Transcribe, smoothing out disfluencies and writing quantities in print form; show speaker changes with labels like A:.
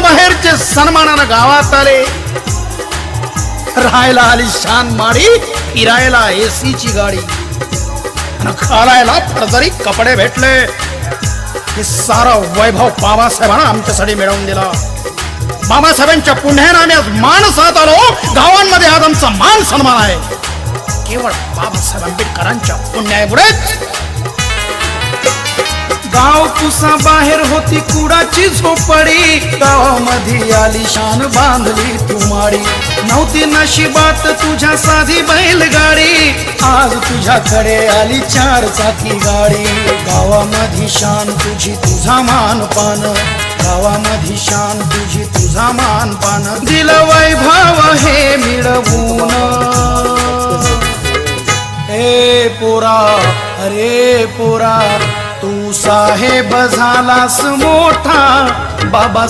A: बाहेरचे सन्मानानं गावात आले, राहायला आली शान माडी, फिरायला एसीची गाडी, घालायला फडजरी कपडे भेटले. हे सारा वैभव बाबासाहेबांना आमच्यासाठी मिळवून दिला. बाबासाहेबांच्या पुण्याने आम्ही आज मानसात आलो. गावांमध्ये आज आमचा मान सन्मान आहे, केवळ बाबासाहेब आंबेडकरांच्या पुण्यामुळेच. गाव कुसा बाहेर होती कुडाची झोपडी, गावामध्ये आली शान बांधली तू माडी. नव्हती नशिबात तुझ्या साधी बैलगाडी, आज तुझ्याकडे आली 4 चाकी गाडी. गावामध्ये शान तुझी तुझा मानपान, गावामध्ये शान तुझी तुझा मानपान. दिलं वैभव हे मिळवून, हे पोरा अरे पोरा, तू साहेब झालास मोठा. बाबा